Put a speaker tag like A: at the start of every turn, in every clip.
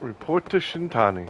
A: Report to Shintani.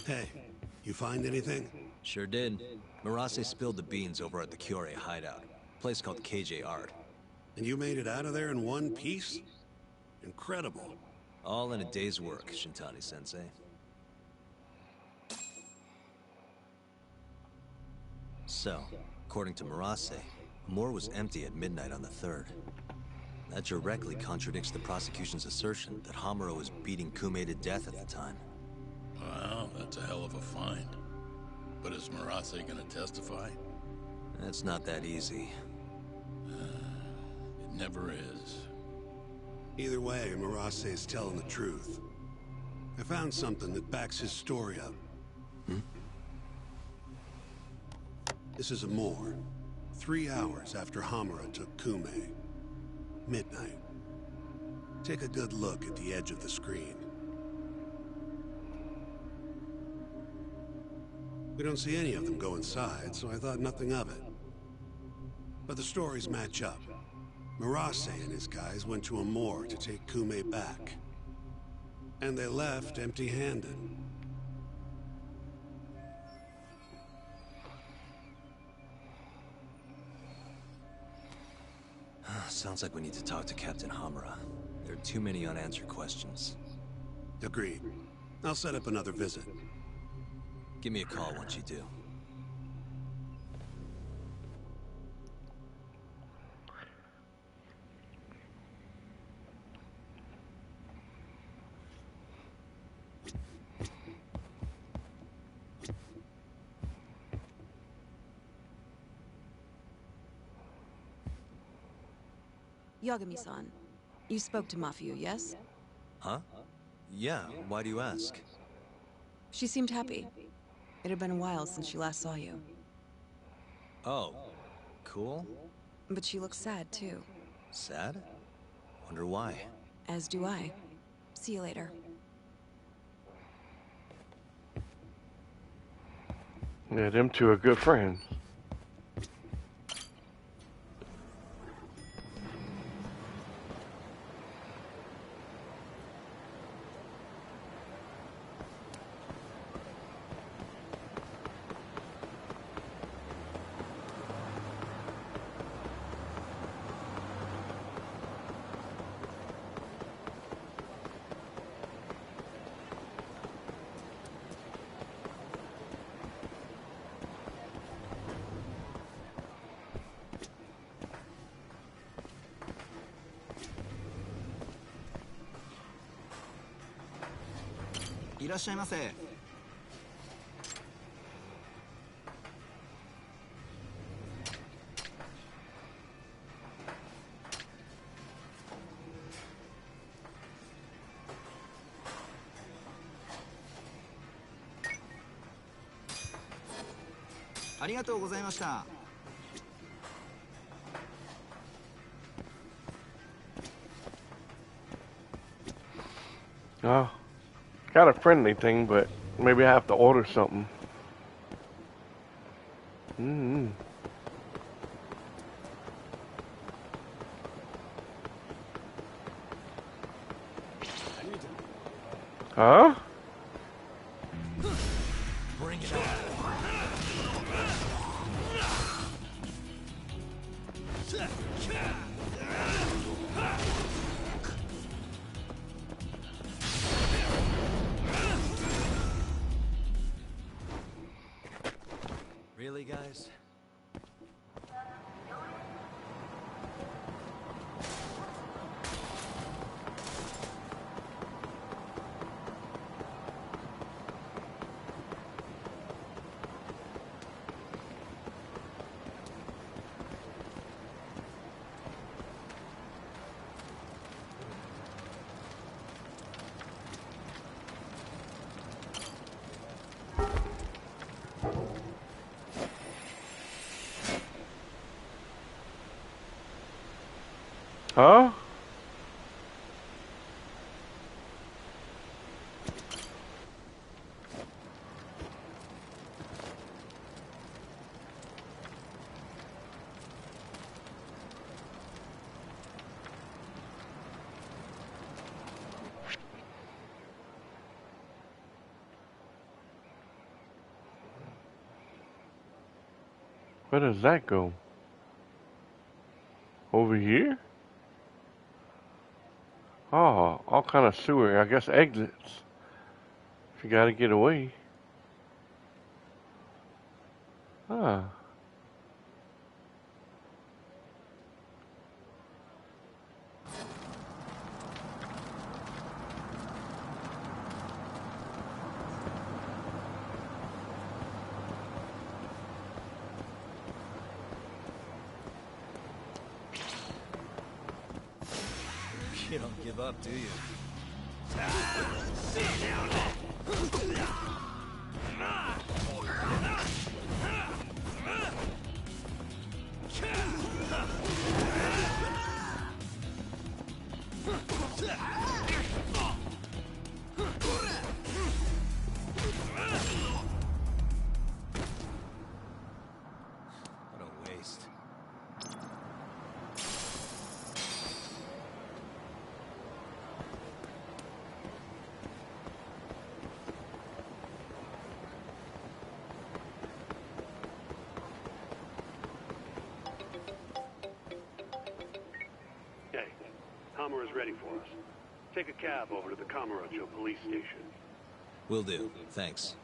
B: Hey, you find anything?
C: Sure did. Marase spilled the beans over at the Kyorei hideout. Place called KJ Art.
B: And you made it out of there in one piece? Incredible.
C: All in a day's work, Shintani-sensei. So, according to Marase, Amor was empty at midnight on the 3rd. That directly contradicts the prosecution's assertion that Hamura was beating Kume to death at the time.
D: Wow, that's a hell of a find. But is Marase gonna testify?
C: That's not that easy.
D: It never is.
B: Either way, Marase is telling the truth. I found something that backs his story up. This is Amor. 3 hours after Hamura took Kume. Midnight. Take a good look at the edge of the screen. We don't see any of them go inside, so I thought nothing of it. But the stories match up. Marase and his guys went to Amor to take Kume back. And they left empty-handed.
C: Sounds like we need to talk to Captain Hamura. There are too many unanswered questions.
B: Agreed. I'll set up another visit.
C: Give me a call once you do.
E: Yagami-san, you spoke to Mafuyu, yes?
C: Huh? Yeah, why do you ask?
E: She seemed happy. It had been a while since she last saw you.
C: Oh, cool.
E: But she looks sad, too.
C: Sad? Wonder why.
E: As do I. See you later.
A: Yeah, them two are good friends. Oh, got a friendly thing, but maybe I have to order something. Huh?
C: Bring it on. Really, guys?
A: Huh? Where does that go? Over here? Oh, all kind of sewer. I guess exits. If you gotta get away. Huh.
C: You don't give up, do you? What a waste.
B: Hey, Hammer is ready for us. Take a cab over to the Kamurocho police station.
C: Will do. Thanks.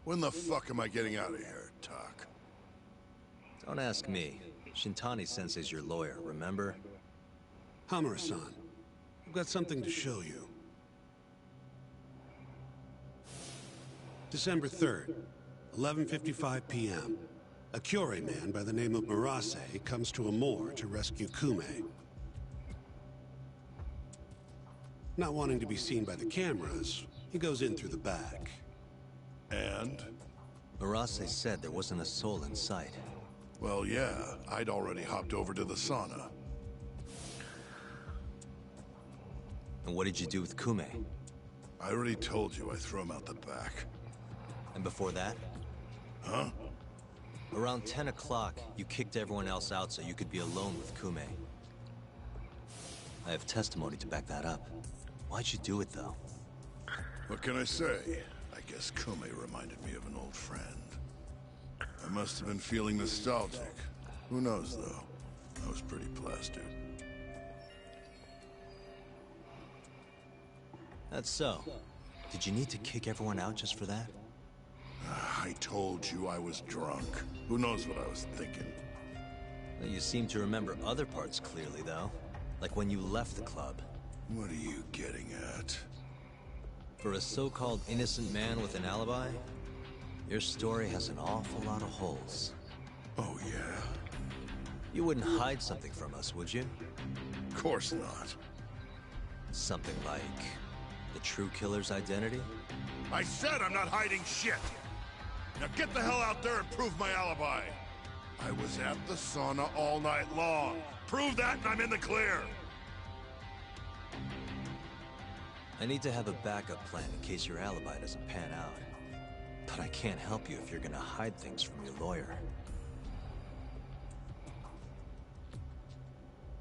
F: When the fuck am I getting out of here, Tak?
C: Don't ask me. Shintani-sensei's your lawyer, remember?
B: Hamura-san, I've got something to show you. December 3rd, 11:55 p.m. A Kyorei man by the name of Murase comes to Amor to rescue Kume. Not wanting to be seen by the cameras, he goes in through the back.
F: And?
C: Murase said there wasn't a soul in sight.
F: Well, yeah, I'd already hopped over to the sauna.
C: And what did you do with Kume?
F: I already told you I threw him out the back.
C: And before that?
F: Huh?
C: Around 10 o'clock, you kicked everyone else out so you could be alone with Kume. I have testimony to back that up. Why'd you do it, though?
F: What can I say? I guess Kume reminded me of an old friend. I must have been feeling nostalgic. Who knows, though? I was pretty plastered.
C: That's so. Did you need to kick everyone out just for that?
F: I told you I was drunk. Who knows what I was thinking?
C: Well, you seem to remember other parts clearly, though. Like when you left the club.
F: What are you getting at?
C: For a so-called innocent man with an alibi, your story has an awful lot of holes.
F: Oh, yeah?
C: You wouldn't hide something from us, would you?
F: Of course not.
C: Something like the true killer's identity?
F: I said I'm not hiding shit! Now get the hell out there and prove my alibi! I was at the sauna all night long. Prove that and I'm in the clear!
C: I need to have a backup plan in case your alibi doesn't pan out. But I can't help you if you're gonna hide things from your lawyer.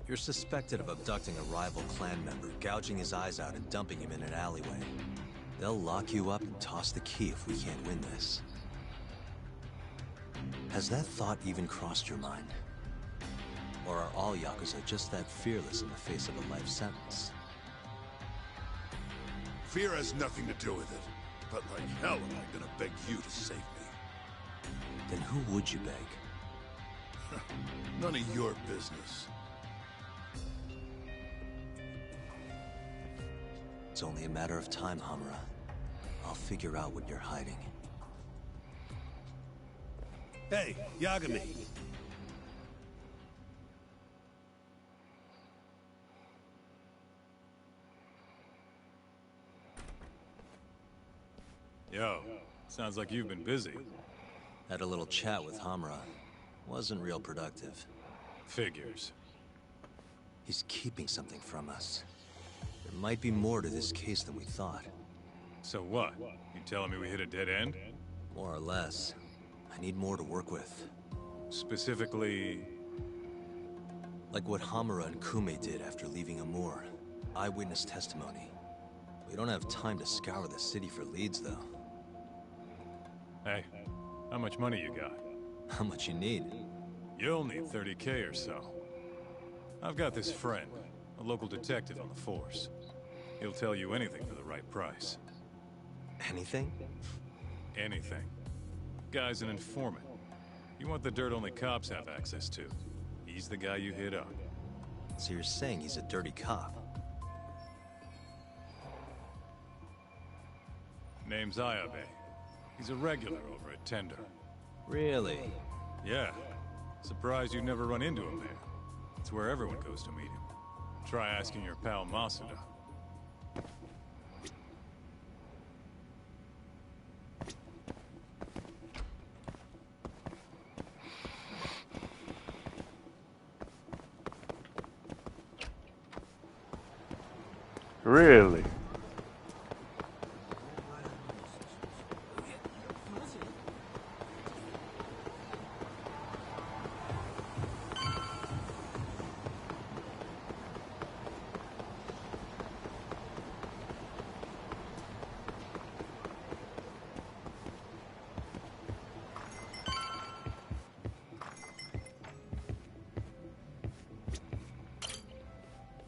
C: You're suspected of abducting a rival clan member, gouging his eyes out and dumping him in an alleyway. They'll lock you up and toss the key if we can't win this. Has that thought even crossed your mind? Or are all Yakuza just that fearless in the face of a life sentence?
F: Fear has nothing to do with it. But like hell am I gonna beg you to save me?
C: Then who would you beg?
F: None of your business.
C: It's only a matter of time, Hamura. I'll figure out what you're hiding.
B: Hey, Yagami.
G: Yo, sounds like you've been busy.
C: Had a little chat with Hamura. Wasn't real productive.
G: Figures.
C: He's keeping something from us. There might be more to this case than we thought.
G: So what? You telling me we hit a dead end?
C: More or less. I need more to work with.
G: Specifically...
C: Like what Hamura and Kume did after leaving Amur. Eyewitness testimony. We don't have time to scour the city for leads, though.
G: Hey, how much money you got?
C: How much you need?
G: You'll need 30K or so. I've got this friend, a local detective on the force. He'll tell you anything for the right price.
C: Anything?
G: Anything. Guy's an informant. You want the dirt only cops have access to. He's the guy you hit up.
C: So you're saying he's a dirty cop?
G: Name's Ayabe. He's a regular over at Tender.
C: Really?
G: Yeah. Surprised you'd never run into him there. It's where everyone goes to meet him. Try asking your pal Masuda.
A: Really?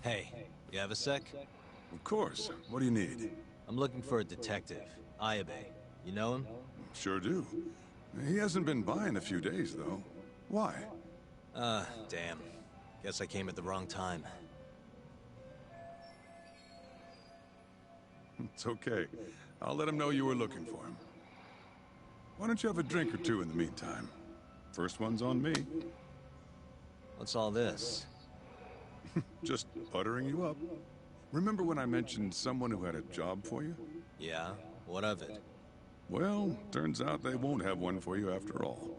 C: Hey, you have a sec?
F: Of course. What do you need?
C: I'm looking for a detective. Ayabe. You know him?
F: Sure do. He hasn't been by in a few days, though. Why?
C: Damn. Guess I came at the wrong time.
F: It's okay. I'll let him know you were looking for him. Why don't you have a drink or two in the meantime? First one's on me.
C: What's all this?
F: Just buttering you up. Remember when I mentioned someone who had a job for you?
C: Yeah? What of it?
F: Well, turns out they won't have one for you after all.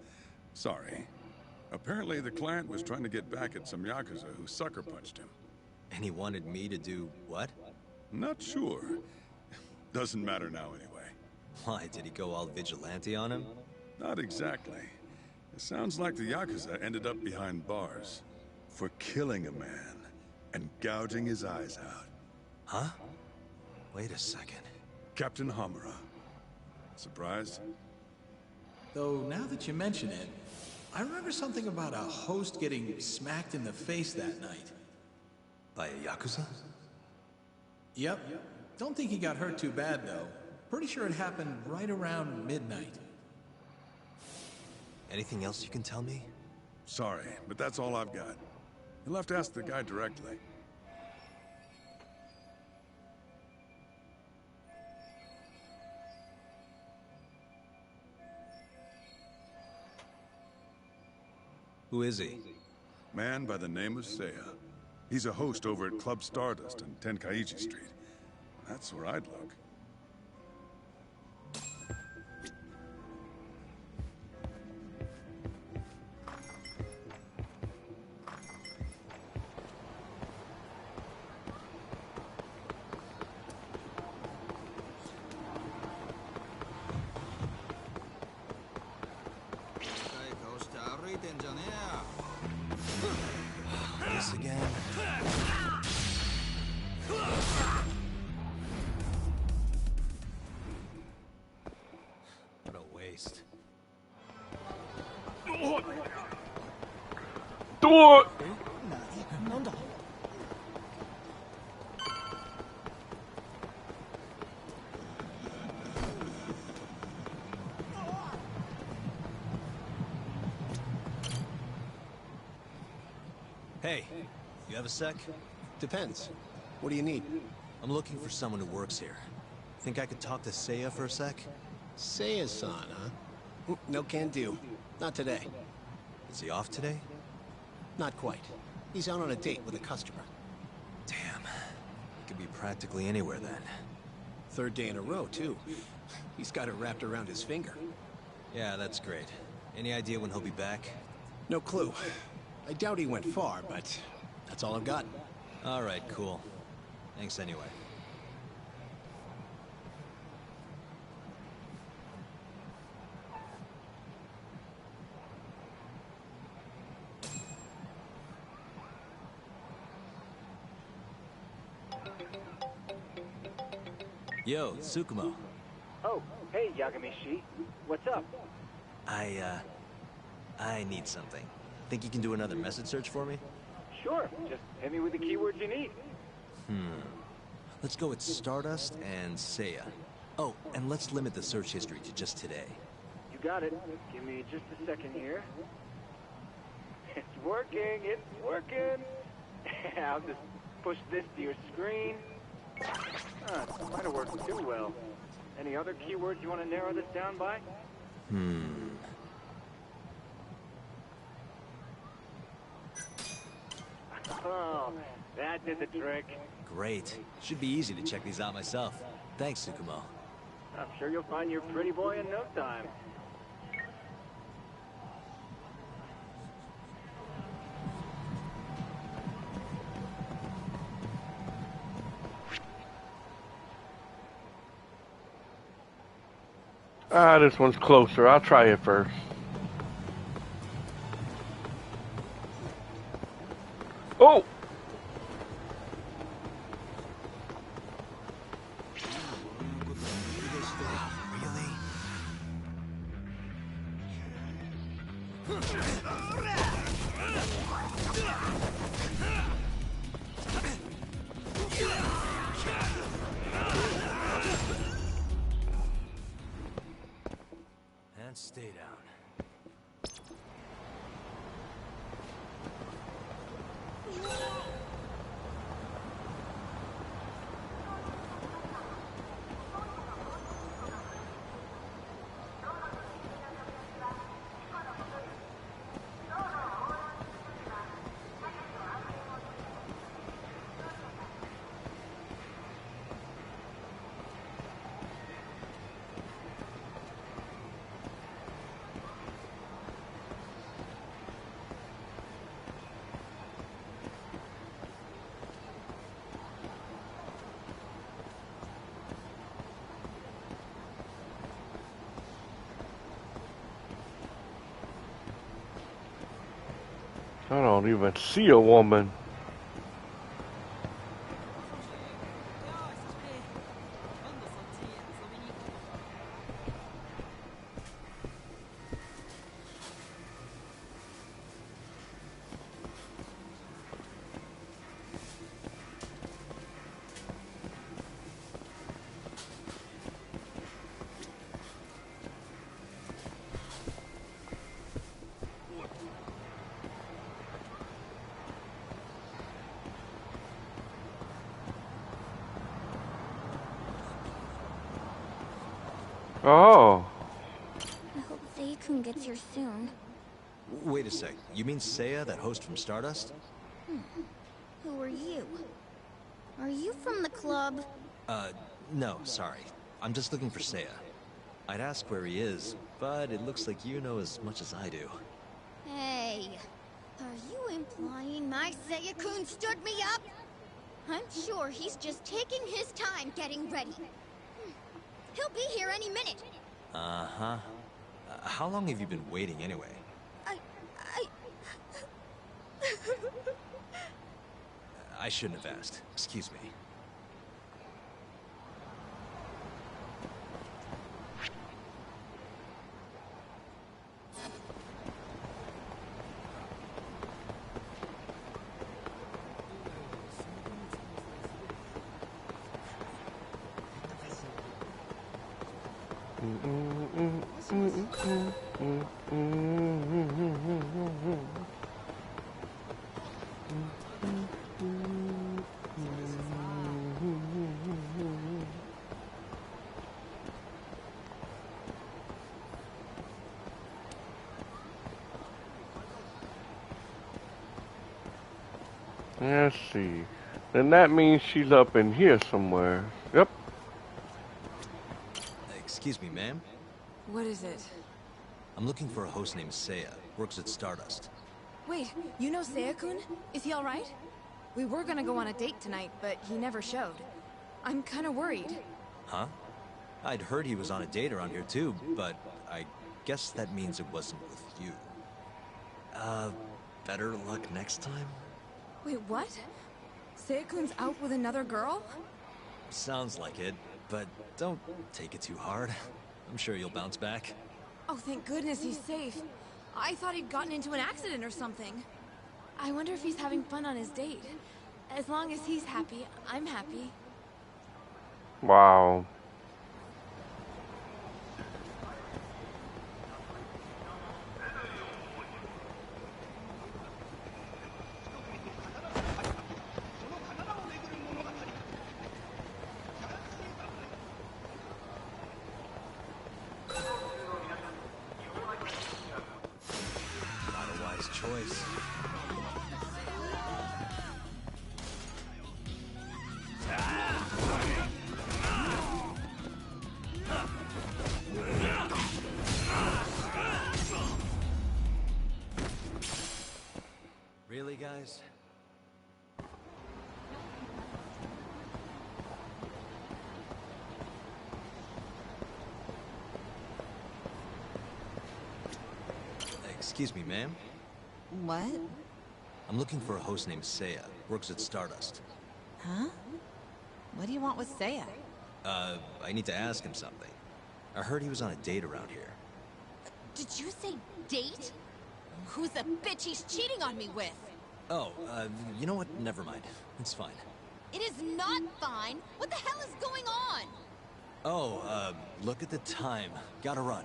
F: Sorry. Apparently the client was trying to get back at some Yakuza who sucker punched him.
C: And he wanted me to do what?
F: Not sure. Doesn't matter now anyway.
C: Why, did he go all vigilante on him?
F: Not exactly. It sounds like the Yakuza ended up behind bars for killing a man and gouging his eyes out.
C: Huh? Wait a second.
F: Captain Hamura. Surprised?
H: Though, now that you mention it, I remember something about a host getting smacked in the face that night.
C: By a Yakuza?
H: Yep. Don't think he got hurt too bad, though. Pretty sure it happened right around midnight.
C: Anything else you can tell me?
F: Sorry, but that's all I've got. You'll have to ask the guy directly.
C: Who is he?
F: Man by the name of Seiya. He's a host over at Club Stardust on Tenkaichi Street. That's where I'd look.
C: This again? What a waste.
A: Do it!
C: Hey, you have a sec?
I: Depends. What do you need?
C: I'm looking for someone who works here. Think I could talk to Seiya for a sec?
I: Seiya-san, huh? No can do. Not today.
C: Is he off today?
I: Not quite. He's out on a date with a customer.
C: Damn. He could be practically anywhere then.
I: Third day in a row, too. He's got it wrapped around his finger.
C: Yeah, that's great. Any idea when he'll be back?
I: No clue. I doubt he went far, but that's all I've got.
C: All right, cool. Thanks anyway. Yo, Tsukumo.
J: Oh, hey, Yagamishi. What's up?
C: I need something. Think you can do another message search for me?
J: Sure, just hit me with the keywords you need.
C: Let's go with Stardust and Seiya. Oh, and let's limit the search history to just today.
J: You got it. Give me just a second here. It's working, it's working. I'll just push this to your screen. It might have worked too well. Any other keywords you want to narrow this down by? Oh, that did the trick.
C: Great. Should be easy to check these out myself. Thanks, Tsukumo.
J: I'm sure you'll find your pretty boy in no time.
A: Ah, this one's closer. I'll try it first. Oh!
C: And stay down.
A: I don't even see a woman. Oh.
K: I hope Seiya-kun gets here soon.
C: Wait a sec. You mean Seiya, that host from Stardust?
K: Who are you? Are you from the club?
C: No, sorry. I'm just looking for Seiya. I'd ask where he is, but it looks like you know as much as I do.
K: Hey, are you implying my Seiya-kun stood me up? I'm sure he's just taking his time getting ready. He'll be here any minute.
C: Uh-huh. How long have you been waiting anyway? I shouldn't have asked. Excuse me.
A: Let's see. Then that means she's up in here somewhere. Yep.
C: Excuse me, ma'am?
E: What is it?
C: I'm looking for a host named Seiya. Works at Stardust.
E: Wait, you know Seiya-kun? Is he alright? We were gonna go on a date tonight, but he never showed. I'm kinda worried.
C: Huh? I'd heard he was on a date around here too, but I guess that means it wasn't with you. Better luck next time?
E: Wait, what? Seiya-kun's out with another girl?
C: Sounds like it, but don't take it too hard. I'm sure you'll bounce back.
E: Oh, thank goodness he's safe. I thought he'd gotten into an accident or something. I wonder if he's having fun on his date. As long as he's happy, I'm happy.
A: Wow.
C: Not a wise choice. Really, guys? Excuse me, ma'am?
L: What?
C: I'm looking for a host named Seiya. Works at Stardust.
L: Huh? What do you want with Seiya?
C: I need to ask him something. I heard he was on a date around here.
L: Did you say date? Who's the bitch he's cheating on me with?
C: Oh, you know what? Never mind. It's fine.
L: It is not fine. What the hell is going on?
C: Oh, look at the time. Gotta run.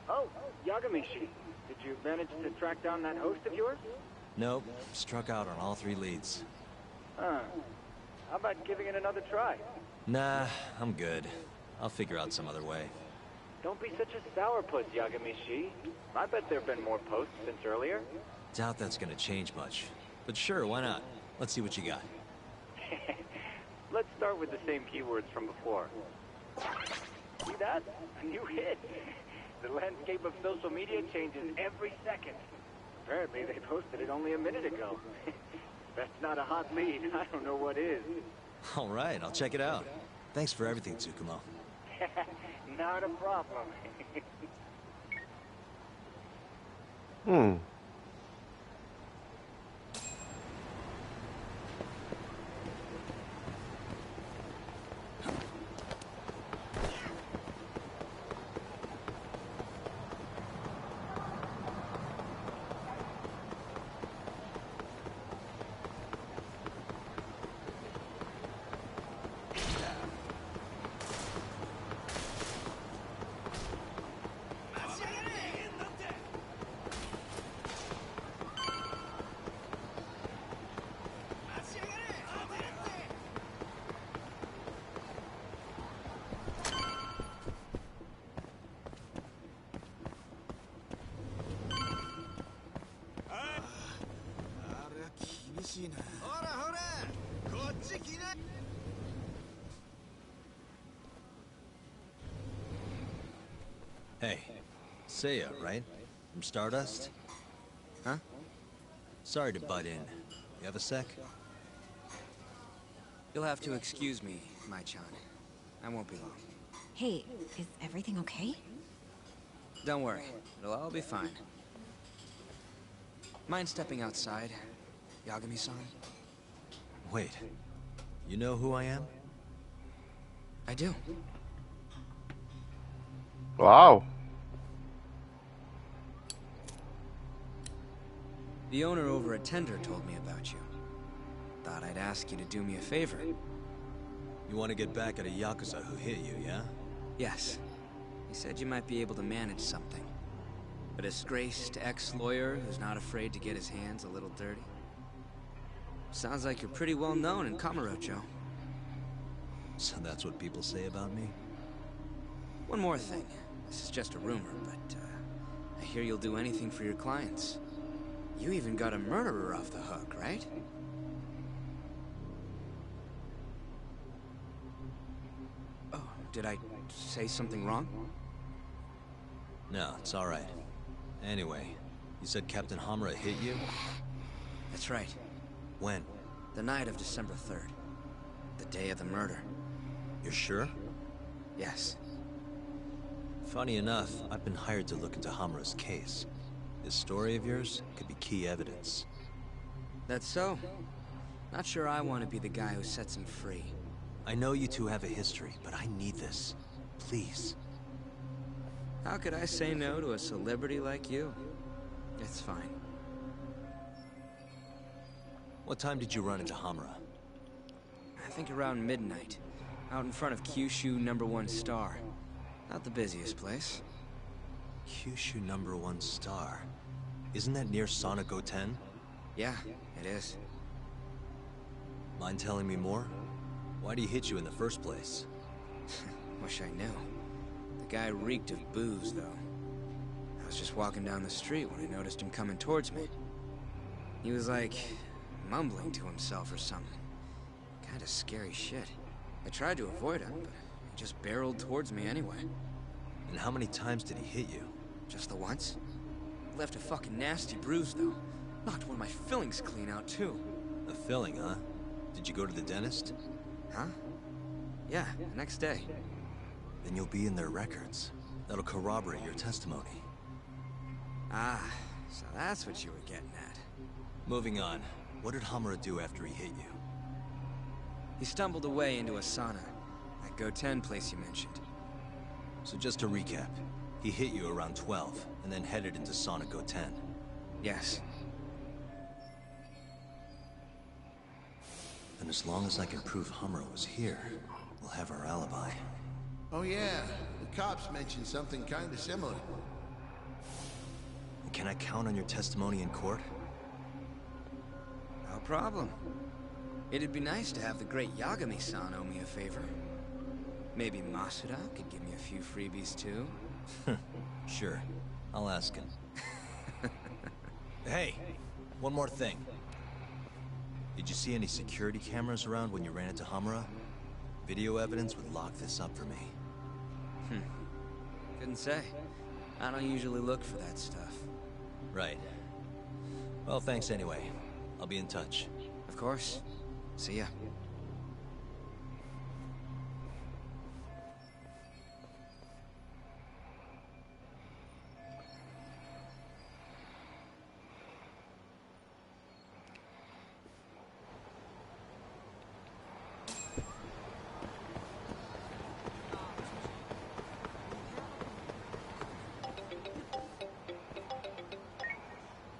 J: Oh, Yagamishi. Did you manage to track down that host of yours?
C: Nope. Struck out on all 3 leads.
J: Huh. How about giving it another try?
C: Nah, I'm good. I'll figure out some other way.
J: Don't be such a sourpuss, Yagamishi. I bet there have been more posts since earlier.
C: Doubt that's gonna change much. But sure, why not? Let's see what you got.
J: Let's start with the same keywords from before. See that? A new hit. The landscape of social media changes every second. Apparently they posted it only a minute ago. If that's not a hot lead, I don't know what is.
C: All right, I'll check it out. Thanks for everything, Tsukumo.
J: Not a problem.
C: Hey, Seiya, right? From Stardust?
M: Huh?
C: Sorry to butt in. You have a sec?
M: You'll have to excuse me, Mai-chan. I won't be long.
L: Hey, is everything okay?
M: Don't worry. It'll all be fine. Mind stepping outside, Yagami-san?
C: Wait. You know who I am?
M: I do.
A: Wow.
M: The owner over at Tender told me about you. Thought I'd ask you to do me a favor.
C: You want to get back at a Yakuza who hit you, yeah?
M: Yes. He said you might be able to manage something. A disgraced ex-lawyer who's not afraid to get his hands a little dirty. Sounds like you're pretty well known in Kamurocho.
C: So that's what people say about me?
M: One more thing. This is just a rumor, but I hear you'll do anything for your clients. You even got a murderer off the hook, right? Oh, did I say something wrong?
C: No, it's all right. Anyway, you said Captain Hamura hit you?
M: That's right.
C: When?
M: The night of December 3rd. The day of the murder.
C: You're sure?
M: Yes.
C: Funny enough, I've been hired to look into Hamura's case. This story of yours could be key evidence.
M: That's so. Not sure I want to be the guy who sets him free.
C: I know you two have a history, but I need this. Please.
M: How could I say no to a celebrity like you? It's fine.
C: What time did you run into Hamura?
M: I think around midnight. Out in front of Kyushu #1 Star. Not the busiest place.
C: Kyushu #1 Star? Isn't that near Sonic 10?
M: Yeah, it is.
C: Mind telling me more? Why'd he hit you in the first place?
M: Wish I knew. The guy reeked of booze, though. I was just walking down the street when I noticed him coming towards me. He was like, mumbling to himself or something. Kinda scary shit. I tried to avoid him, but he just barreled towards me anyway.
C: And how many times did he hit you?
M: Just the once. Left a fucking nasty bruise, though. Knocked one of my fillings clean out, too.
C: A filling, huh? Did you go to the dentist?
M: Huh? Yeah, the next day.
C: Then you'll be in their records. That'll corroborate your testimony.
M: Ah, so that's what you were getting at.
C: Moving on. What did Hamura do after he hit you?
M: He stumbled away into a sauna. That Goten place you mentioned.
C: So just to recap, he hit you around 12, and then headed into Sonic 10.
M: Yes.
C: And as long as I can prove Hamura was here, we'll have our alibi.
N: Oh yeah, the cops mentioned something kinda similar.
C: And can I count on your testimony in court?
M: No problem. It'd be nice to have the great Yagami-san owe me a favor. Maybe Masuda could give me a few freebies too.
C: Sure, I'll ask him. Hey, one more thing. Did you see any security cameras around when you ran into Hamura? Video evidence would lock this up for me.
M: Couldn't say. I don't usually look for that stuff.
C: Right. Well, thanks anyway. I'll be in touch.
M: Of course. See ya.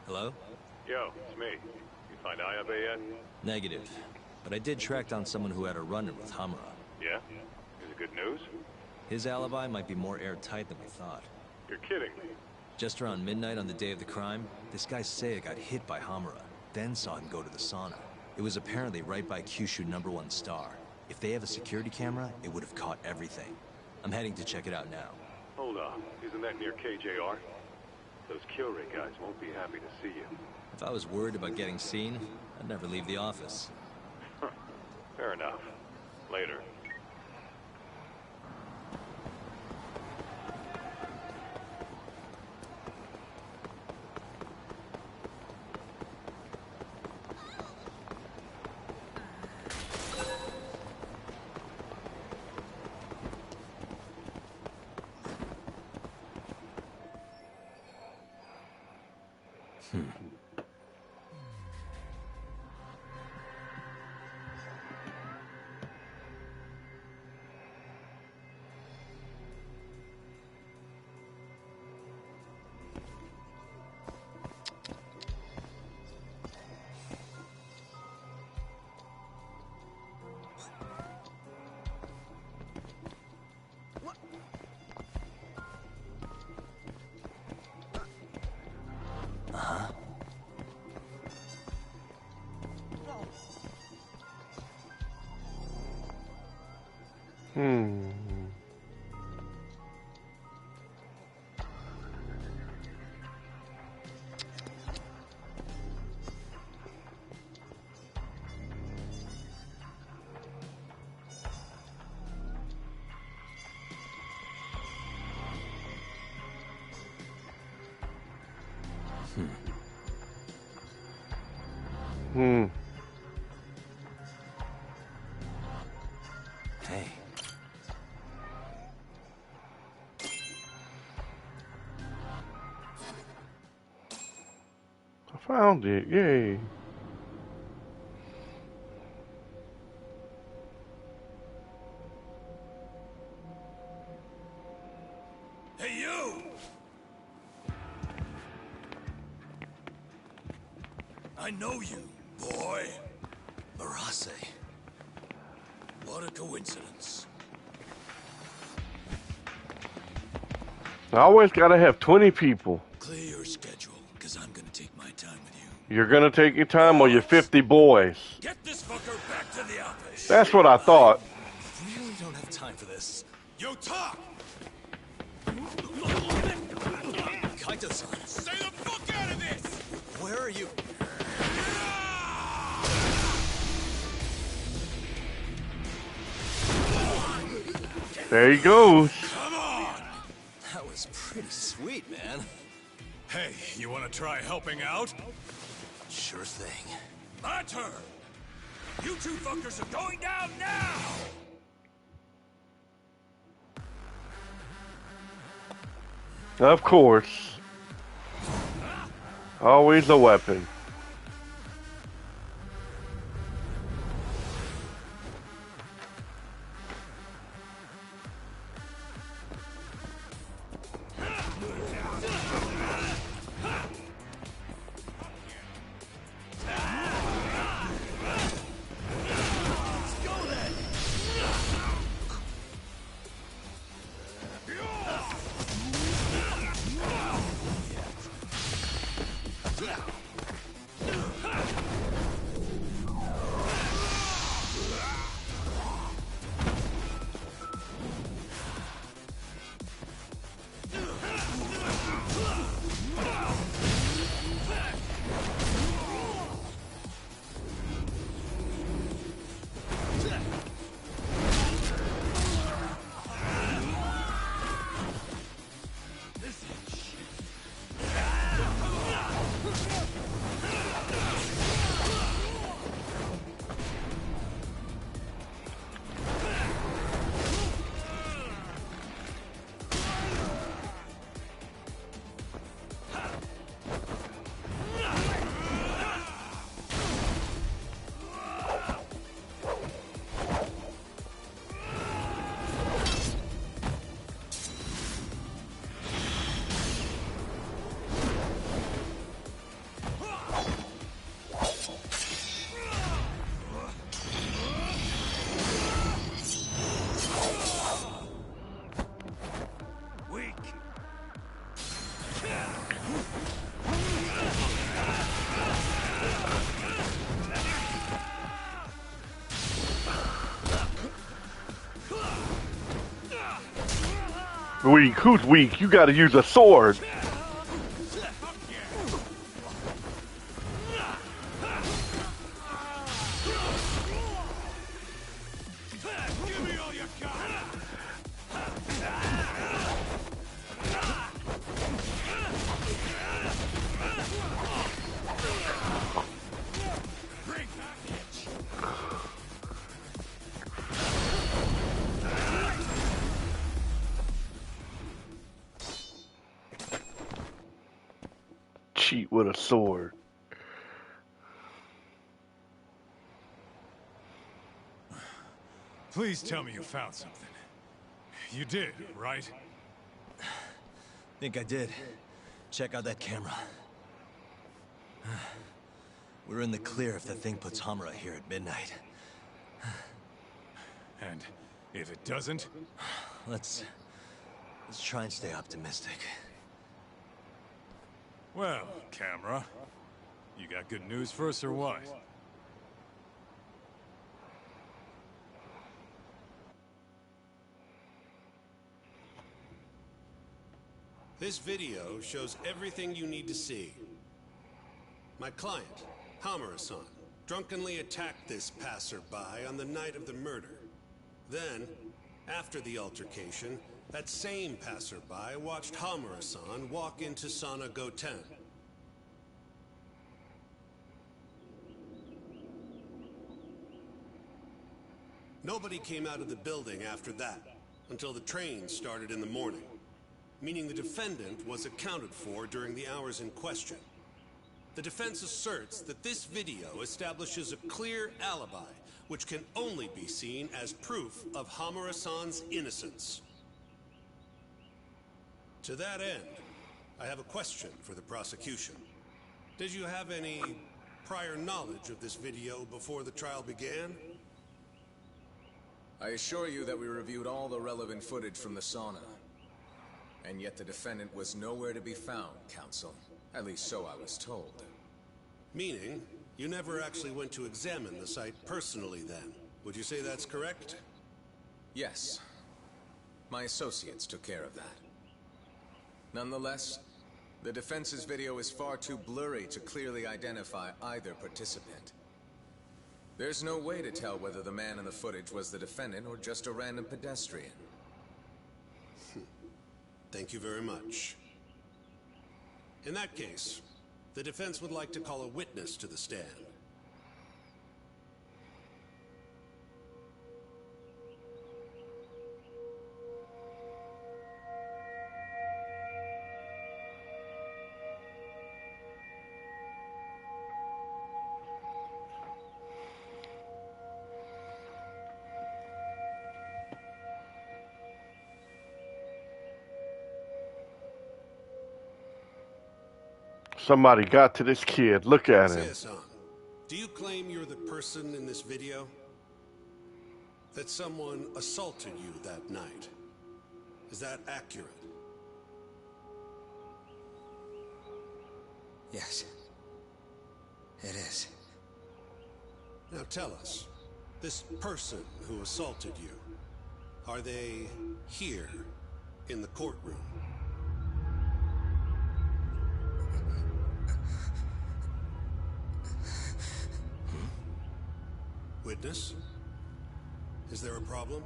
C: Hello?
O: Yo, it's me. You find Ayabe yet?
C: Negative. But I did track down someone who had a run-in with Hamura.
O: Yeah? Is it good news?
C: His alibi might be more airtight than we thought.
O: You're kidding me.
C: Just around midnight on the day of the crime, this guy Seiya got hit by Hamura, then saw him go to the sauna. It was apparently right by Kyushu #1 Star. If they have a security camera, it would have caught everything. I'm heading to check it out now.
O: Hold on. Isn't that near KJR? Those Killray guys won't be happy to see you.
C: If I was worried about getting seen, I'd never leave the office.
O: Fair enough. Later.
C: Hey.
A: I found it. Yay.
F: Hey, you! I know you, boy.
C: Marase.
F: What a coincidence.
A: I always gotta have 20 people.
F: Clear your schedule, because I'm gonna take my time with you.
A: You're gonna take your time or your 50 boys.
F: Get this fucker back to the office.
A: That's what I thought.
C: I really don't have time for this.
F: Yo, talk!
C: Kaito-san.
F: Stay the fuck out of this!
C: Where are you?
A: There he goes.
F: Come on!
C: That was pretty sweet, man.
G: Hey, you want to try helping out?
C: Sure thing.
F: My turn! You two fuckers are going down now!
A: Of course. Always a weapon. Weak. Who's weak? You gotta use a sword. Cheat with a sword.
G: Please tell me you found something. You did, right?
C: Think I did. Check out that camera. We're in the clear if the thing puts Hamura here at midnight.
G: And if it doesn't?
C: Let's try and stay optimistic.
G: Well, camera, you got good news for us or what?
B: This video shows everything you need to see. My client, Hamura-san, drunkenly attacked this passerby on the night of the murder. Then, after the altercation, that same passerby watched Hamura-san walk into Sana Goten. Nobody came out of the building after that, until the train started in the morning, meaning the defendant was accounted for during the hours in question. The defense asserts that this video establishes a clear alibi, which can only be seen as proof of Hamura-san's innocence. To that end, I have a question for the prosecution. Did you have any prior knowledge of this video before the trial began?
P: I assure you that we reviewed all the relevant footage from the sauna. And yet the defendant was nowhere to be found, counsel. At least so I was told.
B: Meaning, you never actually went to examine the site personally then. Would you say that's correct?
P: Yes. My associates took care of that. Nonetheless, the defense's video is far too blurry to clearly identify either participant. There's no way to tell whether the man in the footage was the defendant or just a random pedestrian.
B: Thank you very much. In that case, the defense would like to call a witness to the stand.
A: Somebody got to this kid. Look at him.
B: Seiya-san, do you claim you're the person in this video? That someone assaulted you that night? Is that accurate?
M: Yes. It is.
B: Now tell us, this person who assaulted you, are they here in the courtroom? Witness? Is there a problem?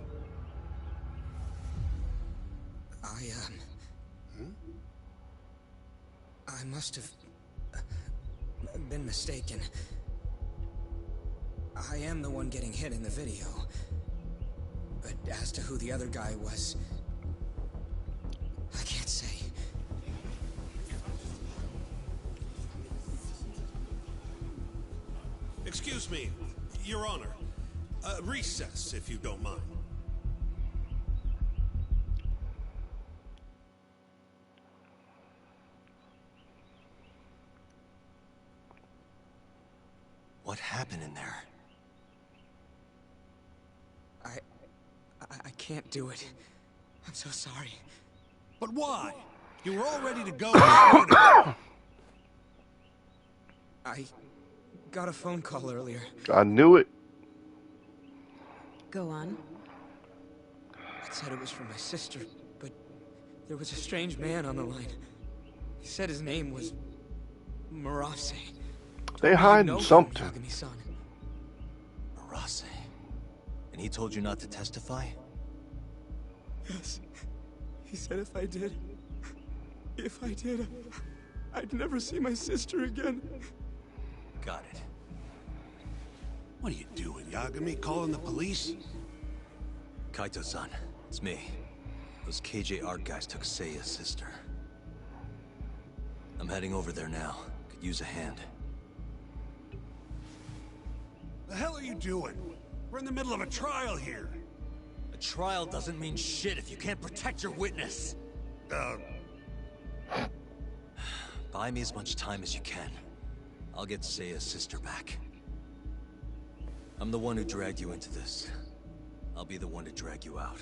M: I must have been mistaken. I am the one getting hit in the video. But as to who the other guy was, I can't say.
B: Excuse me, Your Honor. Recess, if you don't mind.
C: What happened in there?
M: I can't do it. I'm so sorry.
B: But why? You were all ready to go.
M: I got a phone call earlier.
A: I knew it.
L: Go on.
M: It said it was from my sister, but there was a strange man on the line. He said his name was Murase.
A: They hiding something.
C: Murase? And he told you not to testify?
M: Yes. He said if I did, I'd never see my sister again.
C: Got it.
B: What are you doing, Yagami? Calling the police?
C: Kaito-san, it's me. Those KJ art guys took Seiya's sister. I'm heading over there now. Could use a hand.
B: The hell are you doing? We're in the middle of a trial here.
C: A trial doesn't mean shit if you can't protect your witness. Buy me as much time as you can. I'll get Seiya's sister back. I'm the one who dragged you into this. I'll be the one to drag you out.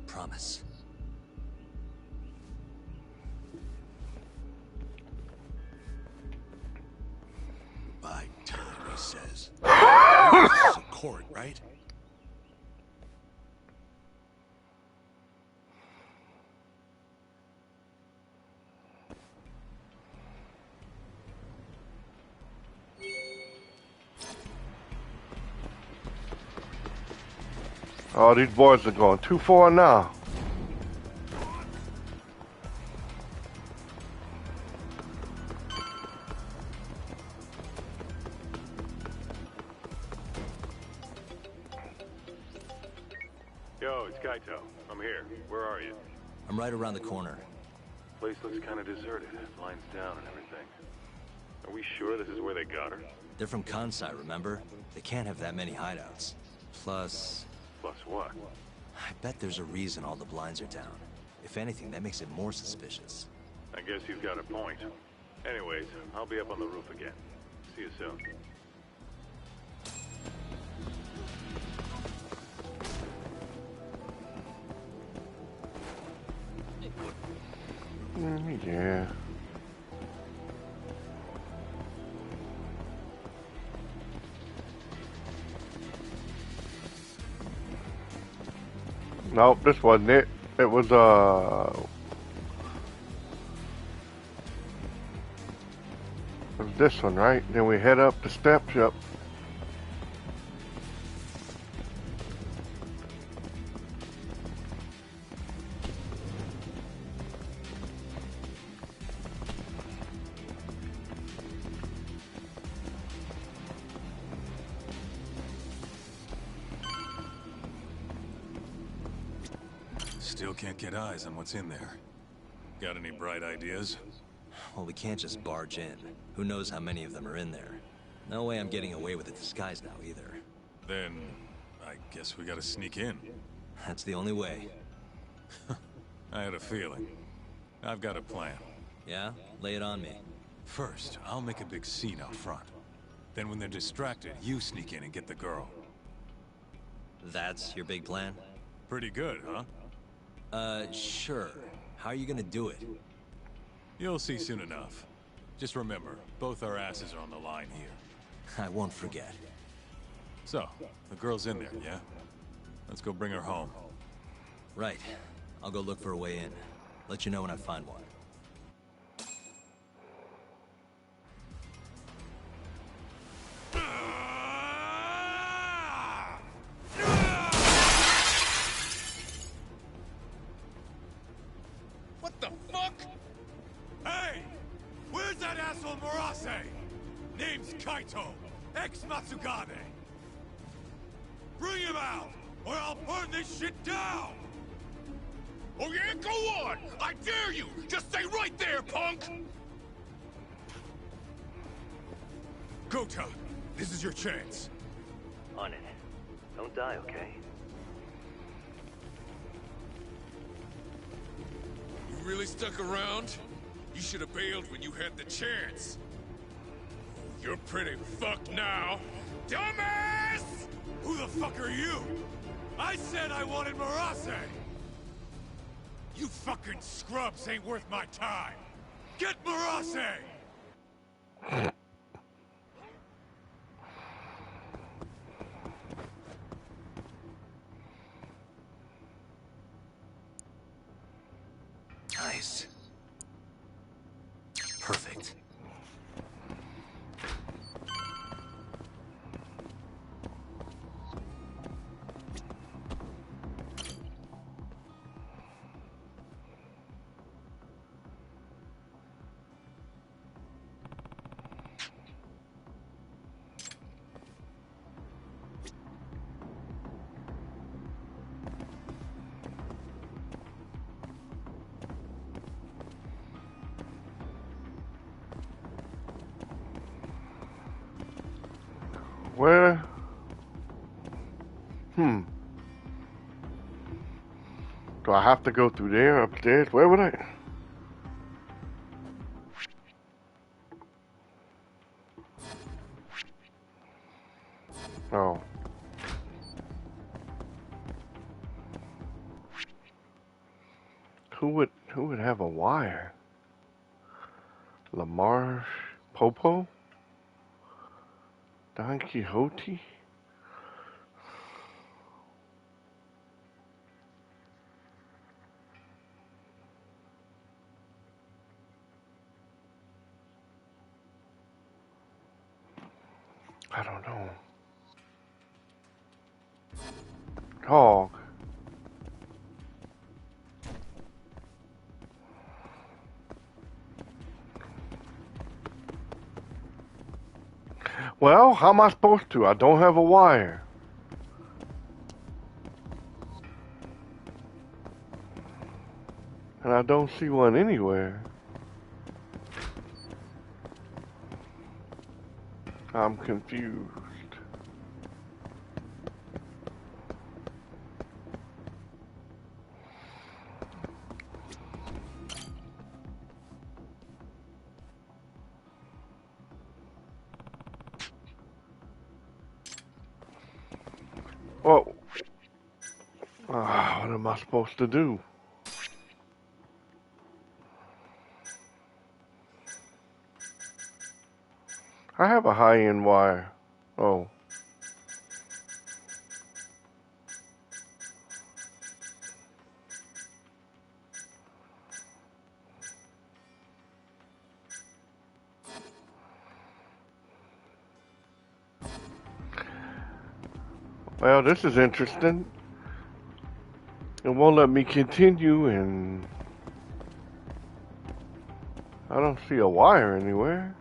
C: Promise.
B: By time, he says. This is a court, right?
A: Oh, these boys are going too far now.
O: Yo, it's Kaito. I'm here. Where are you?
C: I'm right around the corner.
O: Place looks kind of deserted. Lines down and everything. Are we sure this is where they got her?
C: They're from Kansai, remember? They can't have that many hideouts. Plus...
O: Plus what?
C: I bet there's a reason all the blinds are down. If anything, that makes it more suspicious.
O: I guess you've got a point. Anyways, I'll be up on the roof again. See you soon.
A: Yeah. Nope, this wasn't it. It was this one, right? Then we head up the steps. Yep.
G: Still can't get eyes on what's in there. Got any bright ideas?
C: Well, we can't just barge in. Who knows how many of them are in there? No way I'm getting away with a disguise now, either.
G: Then, I guess we gotta sneak in.
C: That's the only way.
G: I had a feeling. I've got a plan.
C: Yeah? Lay it on me.
G: First, I'll make a big scene out front. Then when they're distracted, you sneak in and get the girl.
C: That's your big plan?
G: Pretty good, huh?
C: Sure. How are you gonna do it?
G: You'll see soon enough. Just remember, both our asses are on the line here.
C: I won't forget.
G: So, the girl's in there, yeah? Let's go bring her home.
C: Right. I'll go look for a way in. Let you know when I find one.
Q: What the fuck? Hey! Where's that asshole Murase? Name's Kaito, ex-Matsugane. Bring him out, or I'll burn this shit down! Oh yeah, go on! I dare you! Just stay right there, punk! Gota, this is your chance.
R: On it. Don't die, okay?
Q: You really stuck around? You should have bailed when you had the chance. You're pretty fucked now. Dumbass! Who the fuck are you? I said I wanted Murase! You fucking scrubs ain't worth my time! Get Murase!
C: Nice. Perfect.
A: Where? Do I have to go through there, upstairs? Where would I? Oh. Who would have a wire? Lamar Popo? Don Quixote? I don't know. Dog. Well, how am I supposed to? I don't have a wire. And I don't see one anywhere. I'm confused. Well, what am I supposed to do? I have a high-end wire. Oh. Well, this is interesting. It won't let me continue, and I don't see a wire anywhere.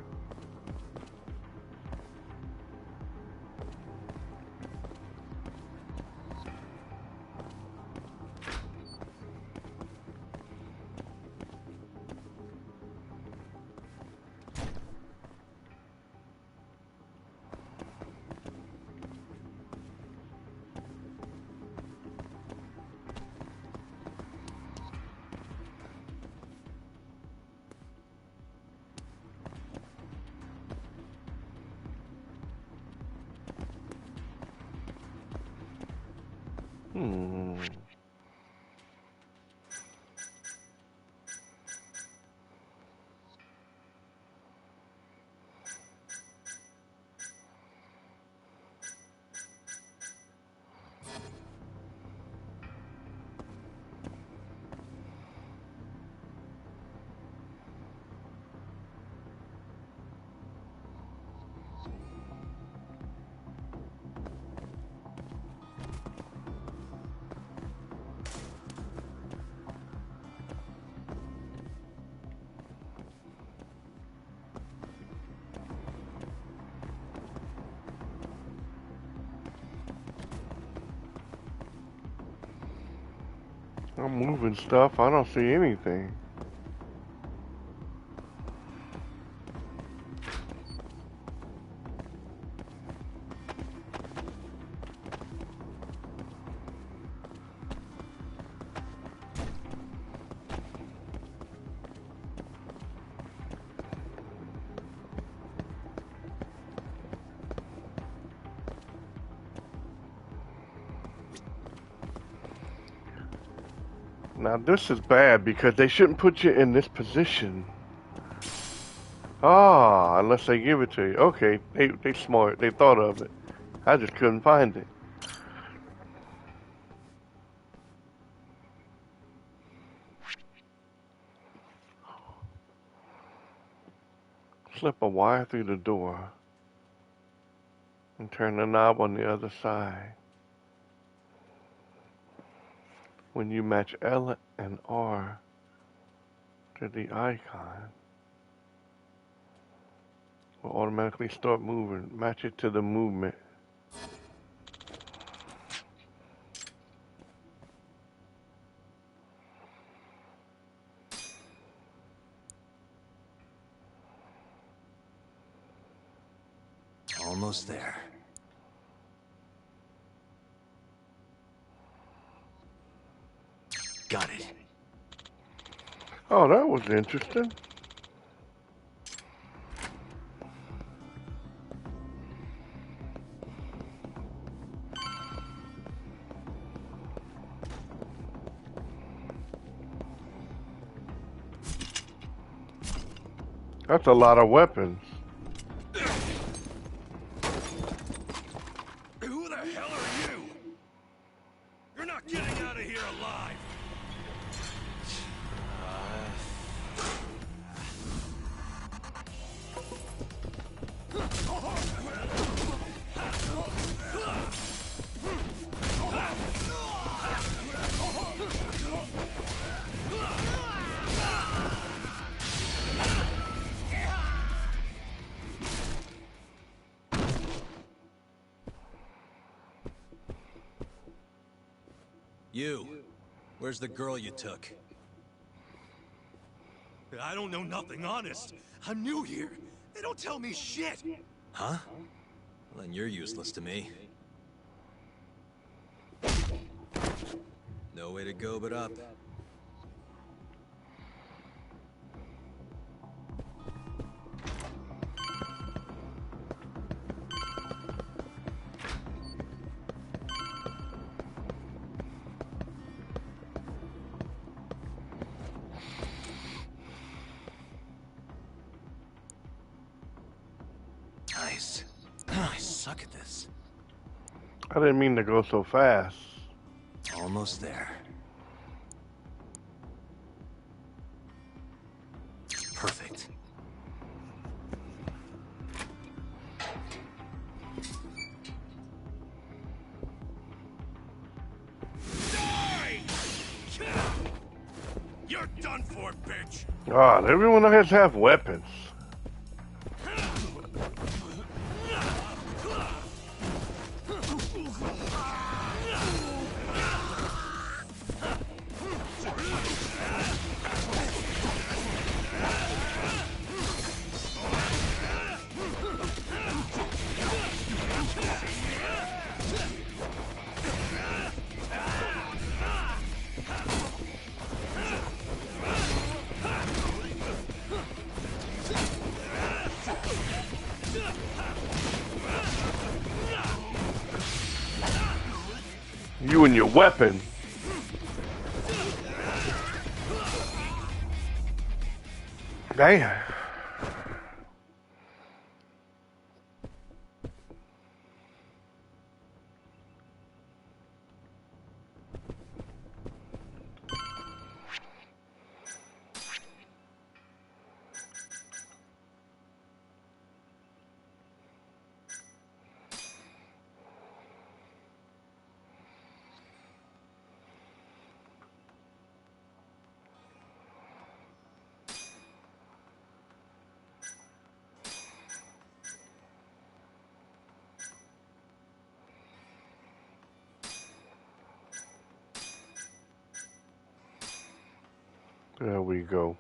A: I'm moving stuff. I don't see anything. Now this is bad because they shouldn't put you in this position. Ah, unless they give it to you. Okay, they smart. They thought of it. I just couldn't find it. Slip a wire through the door and turn the knob on the other side. When you match L and R to the icon, will automatically start moving. Match it to the movement.
C: Almost there. Got it.
A: Oh, that was interesting. That's a lot of weapons.
Q: Who the hell are you? You're not getting out of here alive.
C: You. Where's the girl you took?
S: I don't know nothing, honest. I'm new here. They don't tell me shit.
C: Huh? Well, then you're useless to me. No way to go but up. Nice. I suck at this.
A: I didn't mean to go so fast.
C: Almost there. Perfect.
Q: Die! You're done for, bitch!
A: God, everyone has to have weapons. You and your weapon. Damn. There we go.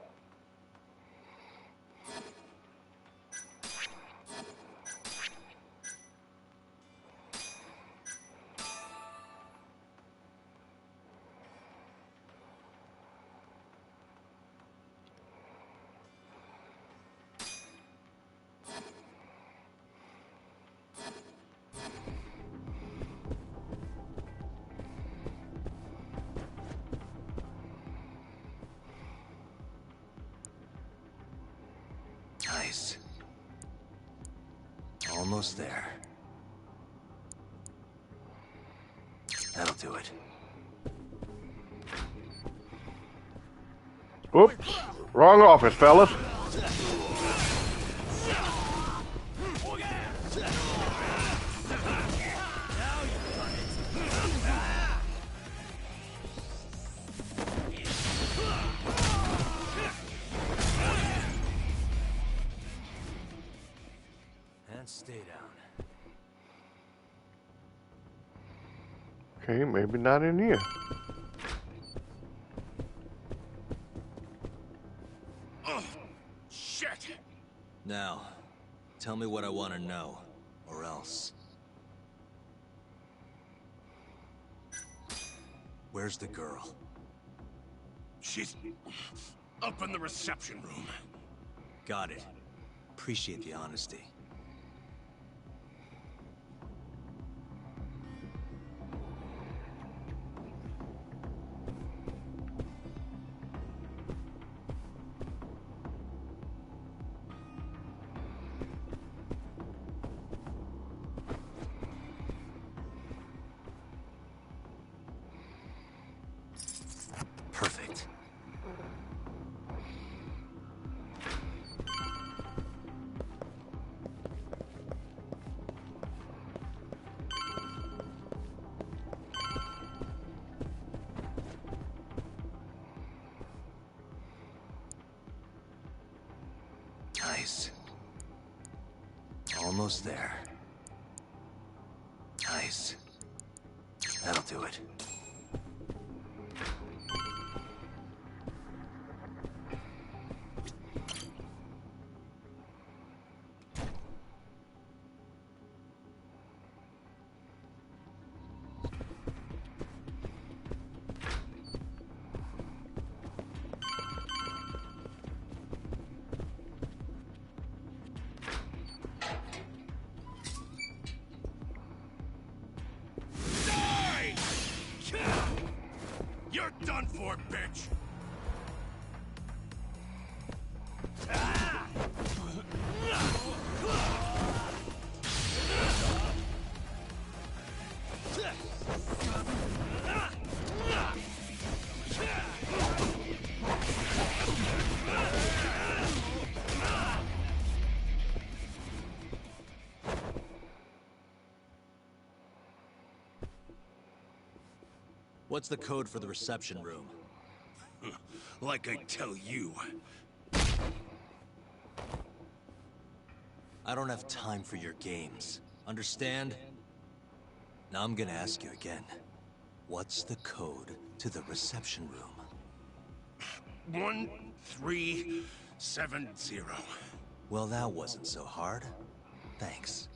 C: Nice. Almost there. That'll do it.
A: Oops. Wrong office, fellas.
C: And stay down.
A: Okay, maybe not in here.
Q: Oh, shit!
C: Now, tell me what I want to know, or else. Where's the girl?
Q: She's up in the reception room.
C: Got it. Appreciate the honesty. Perfect. Nice. Almost there. Nice. That'll do it.
Q: done for, bitch!
C: What's the code for the reception room?
Q: Like I tell you.
C: I don't have time for your games. Understand? Now I'm gonna ask you again. What's the code to the reception room?
Q: 1370.
C: Well, that wasn't so hard. Thanks.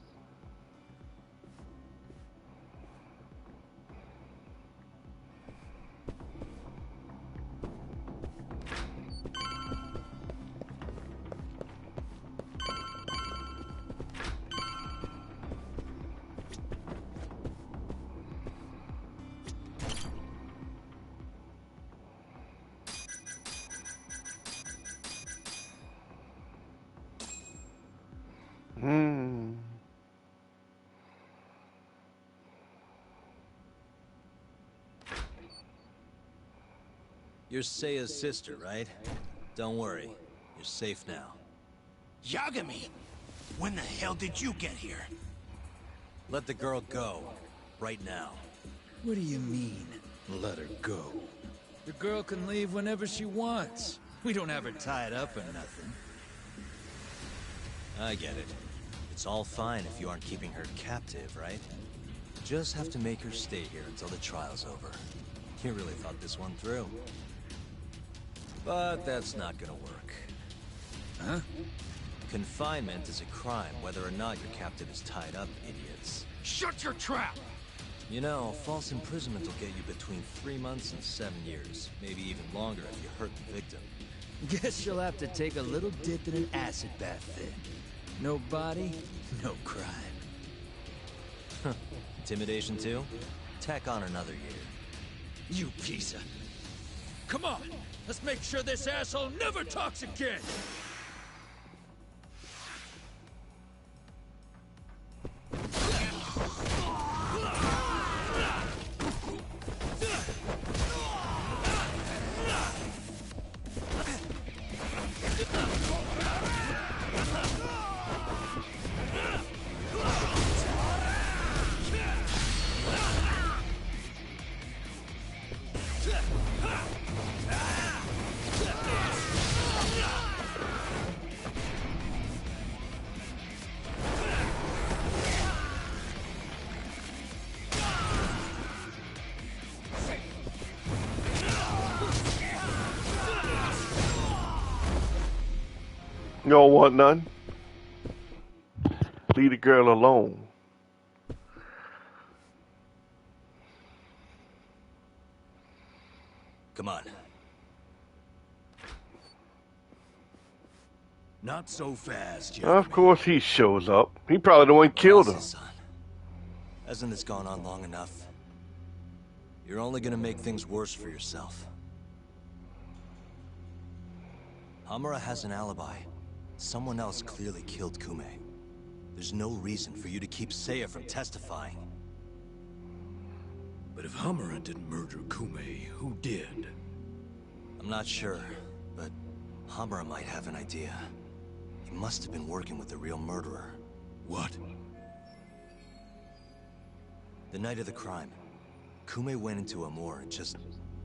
C: You're Seiya's sister, right? Don't worry. You're safe now.
S: Yagami! When the hell did you get here?
C: Let the girl go. Right now.
T: What do you mean, let her go? The girl can leave whenever she wants. We don't have her tied up or nothing.
C: I get it. It's all fine if you aren't keeping her captive, right? Just have to make her stay here until the trial's over. You really thought this one through. But that's not gonna work.
T: Huh?
C: Confinement is a crime, whether or not your captive is tied up, idiots.
S: Shut your trap!
C: You know, false imprisonment will get you between 3 months and 7 years. Maybe even longer if you hurt the victim.
T: Guess you'll have to take a little dip in an acid bath then. No body, no crime.
C: Intimidation too? Tack on another year.
T: You piece of... Come on! Let's make sure this asshole never talks again!
A: You don't want none? Leave the girl alone.
C: Come on.
S: Not so fast, Jack.
A: Of course he shows up. He probably the one who killed him.
C: Son. Hasn't this gone on long enough? You're only gonna make things worse for yourself. Hamura has an alibi. Someone else clearly killed Kume. There's no reason for you to keep Seiya from testifying.
S: But if Hamura didn't murder Kume, who did?
C: I'm not sure, but Hamura might have an idea. He must have been working with the real murderer.
S: What?
C: The night of the crime, Kume went into Amor and just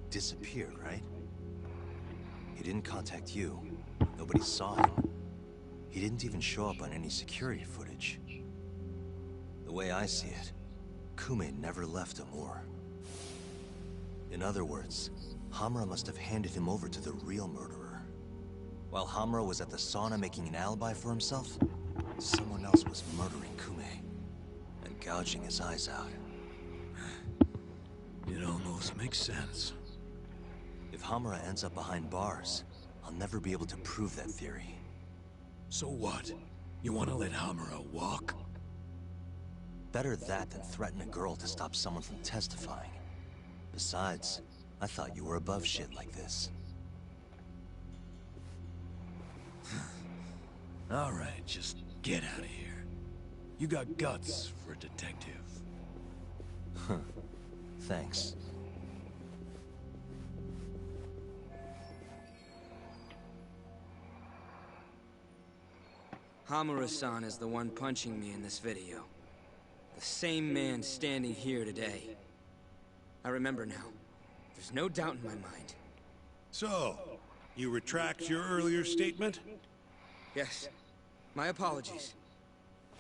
C: disappeared, right? He didn't contact you. Nobody saw him. He didn't even show up on any security footage. The way I see it, Kume never left Amor. In other words, Hamura must have handed him over to the real murderer. While Hamura was at the sauna making an alibi for himself, someone else was murdering Kume and gouging his eyes out.
S: It almost makes sense.
C: If Hamura ends up behind bars, I'll never be able to prove that theory.
S: So what? You want to let Hamura walk?
C: Better that than threaten a girl to stop someone from testifying. Besides, I thought you were above shit like this.
T: All right, just get out of here. You got guts for a detective.
C: Huh. Thanks.
M: Hamura-san is the one punching me in this video. The same man standing here today. I remember now. There's no doubt in my mind.
B: So, you retract your earlier statement?
M: Yes. My apologies.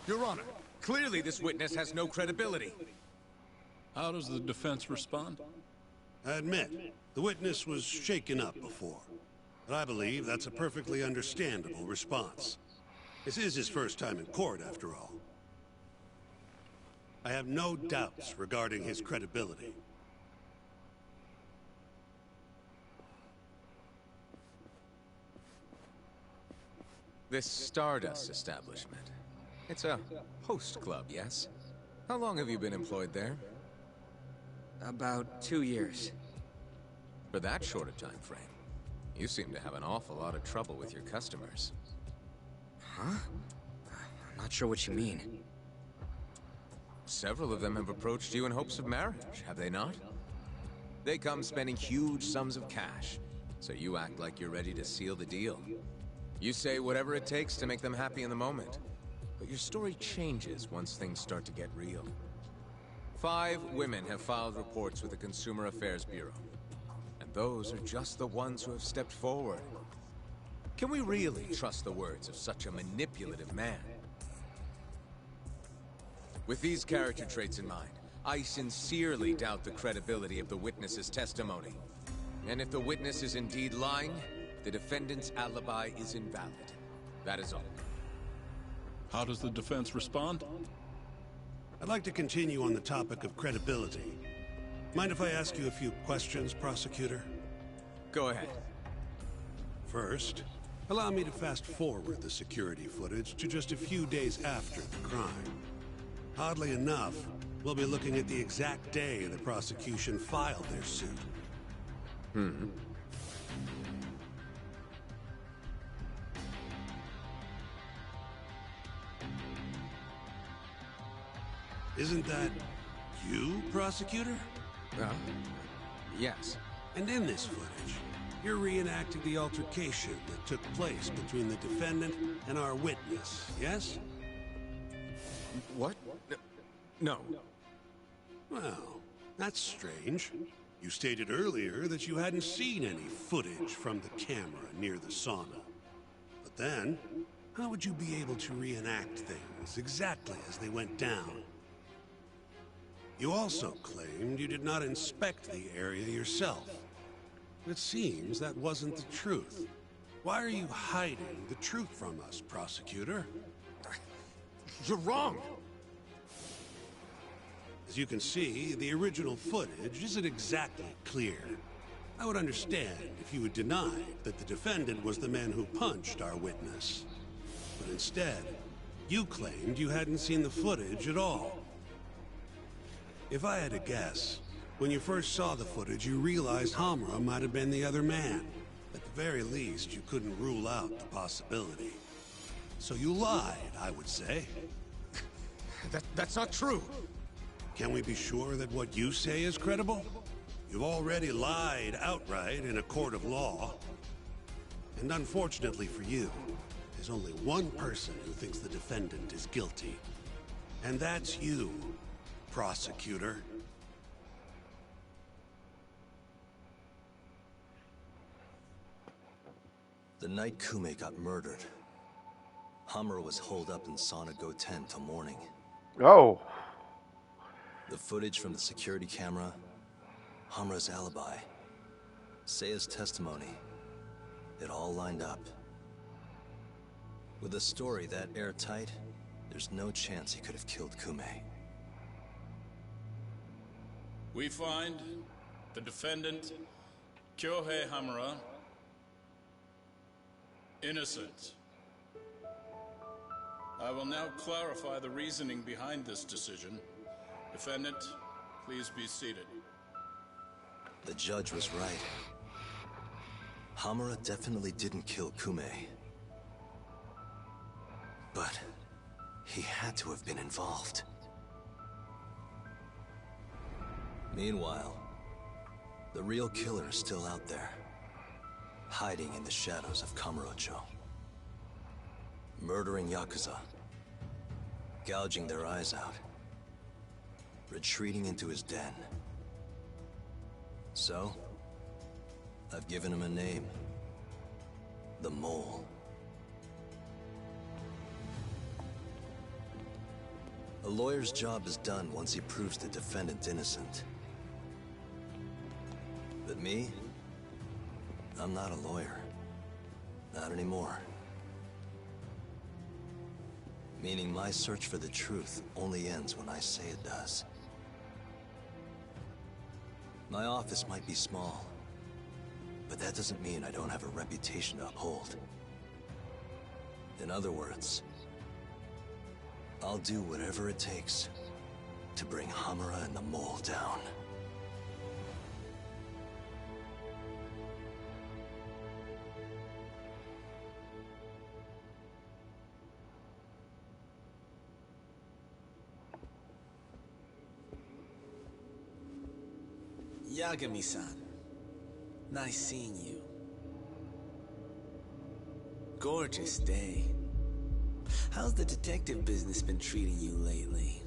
Q: Your Honor, clearly this witness has no credibility.
D: How does the defense respond?
B: I admit, the witness was shaken up before. But I believe that's a perfectly understandable response. This is his first time in court, after all. I have no doubts regarding his credibility.
P: This Stardust establishment. It's a host club, yes? How long have you been employed there?
M: About 2 years.
P: For that short a time frame, you seem to have an awful lot of trouble with your customers.
M: Huh? I'm not sure what you mean.
P: Several of them have approached you in hopes of marriage, have they not? They come spending huge sums of cash, so you act like you're ready to seal the deal. You say whatever it takes to make them happy in the moment, but your story changes once things start to get real. 5 women have filed reports with the Consumer Affairs Bureau, and those are just the ones who have stepped forward. Can we really trust the words of such a manipulative man? With these character traits in mind, I sincerely doubt the credibility of the witness's testimony. And if the witness is indeed lying, the defendant's alibi is invalid. That is all.
D: How does the defense respond?
B: I'd like to continue on the topic of credibility. Mind if I ask you a few questions, prosecutor?
P: Go ahead.
B: First, allow me to fast forward the security footage to just a few days after the crime. Oddly enough, we'll be looking at the exact day the prosecution filed their suit. Isn't that you, prosecutor?
P: Yes.
B: And in this footage, you're reenacting the altercation that took place between the defendant and our witness, yes?
P: What? No.
B: Well, that's strange. You stated earlier that you hadn't seen any footage from the camera near the sauna. But then, how would you be able to reenact things exactly as they went down? You also claimed you did not inspect the area yourself. It seems that wasn't the truth. Why are you hiding the truth from us, prosecutor?
P: You're wrong!
B: As you can see, the original footage isn't exactly clear. I would understand if you had denied that the defendant was the man who punched our witness. But instead, you claimed you hadn't seen the footage at all. If I had to guess, when you first saw the footage, you realized Hamura might have been the other man. At the very least, you couldn't rule out the possibility. So you lied, I would say.
P: That's not true!
B: Can we be sure that what you say is credible? You've already lied outright in a court of law. And unfortunately for you, there's only one person who thinks the defendant is guilty. And that's you, prosecutor.
C: The night Kume got murdered, Hamura was holed up in Sauna Go 10 till morning.
A: Oh.
C: The footage from the security camera, Hamura's alibi, Seiya's testimony, it all lined up. With a story that airtight, there's no chance he could have killed Kume.
D: We find the defendant, Kyohei Hamura, innocent. I will now clarify the reasoning behind this decision. Defendant, please be seated.
C: The judge was right. Hamura definitely didn't kill Kume. But he had to have been involved. Meanwhile, the real killer is still out there, hiding in the shadows of Kamurocho. Murdering Yakuza, gouging their eyes out, retreating into his den. So, I've given him a name. The Mole. A lawyer's job is done once he proves the defendant innocent. But me? I'm not a lawyer. Not anymore. Meaning my search for the truth only ends when I say it does. My office might be small, but that doesn't mean I don't have a reputation to uphold. In other words, I'll do whatever it takes to bring Hamura and the Mole down.
U: Yagami-san, nice seeing you. Gorgeous day. How's the detective business been treating you lately?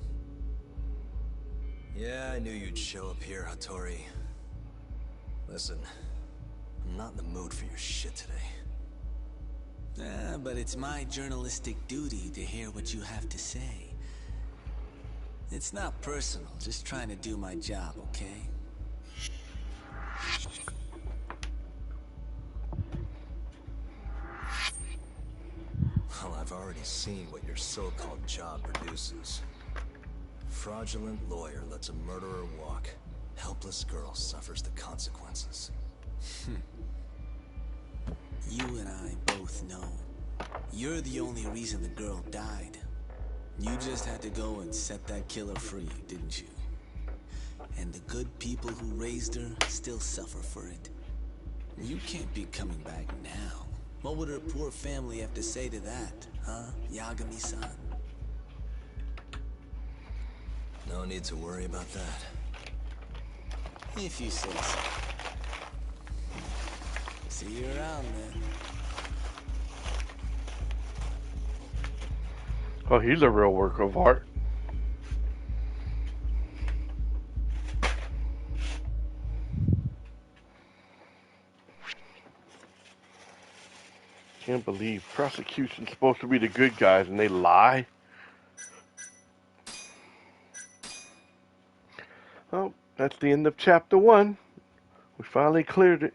C: Yeah, I knew you'd show up here, Hattori. Listen, I'm not in the mood for your shit today.
U: But it's my journalistic duty to hear what you have to say. It's not personal, just trying to do my job, okay?
C: Well, I've already seen what your so-called job produces. Fraudulent lawyer lets a murderer walk. Helpless girl suffers the consequences.
U: You and I both know. You're the only reason the girl died. You just had to go and set that killer free, didn't you? And the good people who raised her still suffer for it. You can't be coming back now. What would her poor family have to say to that, huh, Yagami-san?
C: No need to worry about that.
U: If you say so. See you around, then.
A: Oh, he's a real work of art. Can't believe prosecution's supposed to be the good guys and they lie. Well, that's the end of chapter 1. We finally cleared it.